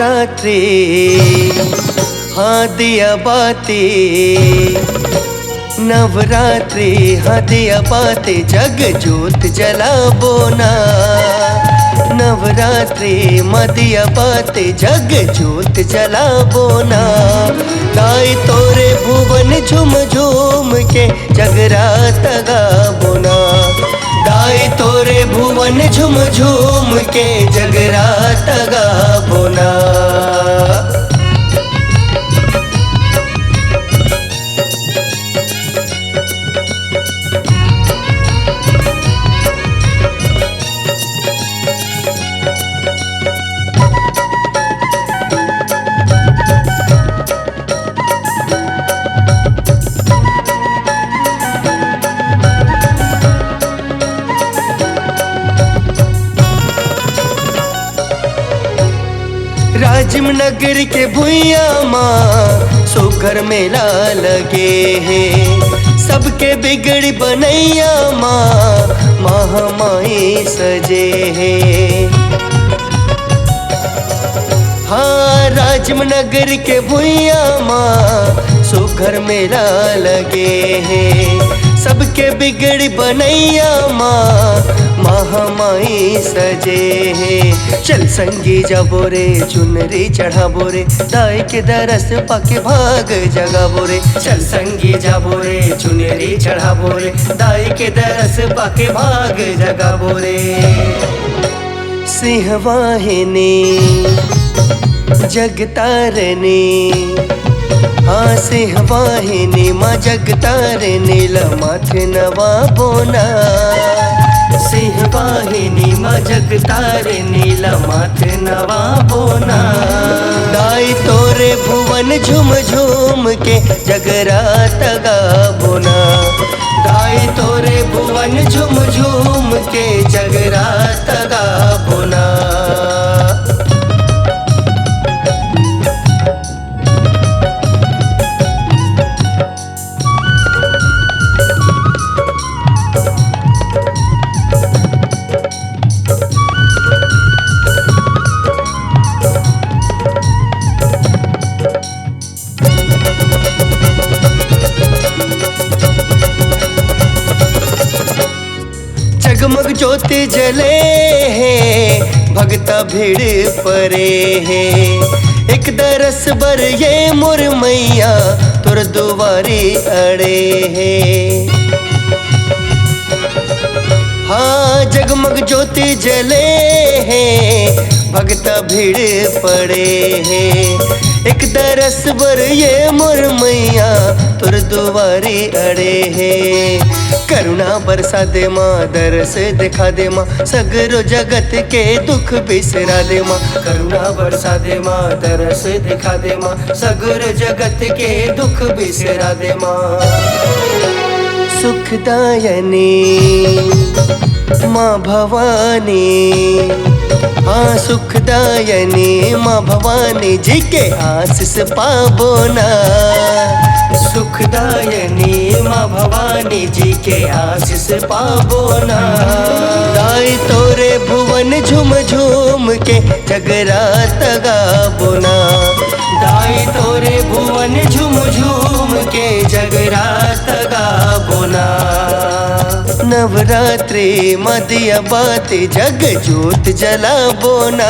नवरात्रि हाँ दिया बाती, नवरात्रि हाँ दिया बाती, जग जोत जलाबो ना। नवरात्रि मदिया बाती, जग जोत जलाबो ना। गाय तोरे भुवन झुम झुम के जगरात गाबो ना। गाय तोरे भुवन झुम झुम के जगरात गाबो ना। राजिम नगर के भुइया माँ सुघर मेला लगे है। सबके बिगड़ बनैया माँ महामाई सजे है। हाँ राजिम नगर के भुइया माँ सुघर मेला लगे है। सबके बिगड़ बनैया माँ महामाई सजे है। चल संगी जाबो रे चुनरी चढ़ाबो रे, दाई के दरस पाके भाग जगाबो रे। चल संगी जाबो रे चुनरी चढ़ाबो रे, दाई के दरस पाके भाग जगाबो रे। सिंह वाहिनी जगतारनी हाँ सिंह वाहिनी माँ जगतारनी लमाथे नवाबो ना। सिंह वाहिनी माँ जगतारनी लमाथे नवाबो ना। दाई तोरे भुवन झुम झुम के जगरात गाबो ना। दाई तोरे भुवन झुम झुम के जगरात गाबो ना। जगमग ज्योति जले है, भगता भीड़ परे है। एक दरस बर ये मोर मैया तुर दुआरी अड़े है। हाँ जगमग ज्योति जले है, भगता भीड़ पड़े है। एक दरस बर ये मोर मैया तुर दुआरी अड़े है। करुणा बरसा दे माँ, दरस दिखा दे माँ, सगरो जगत के दुख बिसरा दे माँ। करुणा बरसा दे माँ, दरस दिखा दे माँ, सगरो जगत के दुख बिसरा दे माँ। सुखदायनी माँ भवानी हाँ सुखदायनी माँ भवानी जी के आशीष पाबो ना। सुखदायनी माँ भवानी जी के आशीष पाबो ना। दाई तोरे भुवन झुम झुम के जगरात गाबो ना। दाई तोरे भुवन झुम झुम के जगरात गाबो ना। नवरात्रि मदिया बाती, जग जोत जलाबो ना।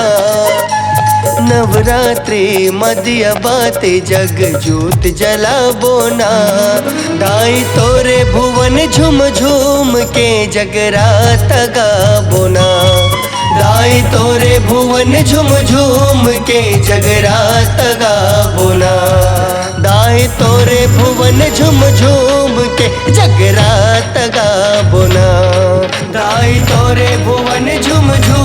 नवरात्रि मदिया बाती, जग जोत जलाबो ना। दाई तोरे भुवन झुम झुम के जगरात गाबो ना। दाई तोरे भुवन झुम झुम के जगरात गाबो ना। दाई तोरे भुवन झुम झुम के जगरात गाबो ना। दाई तोरे भुवन झुम झुम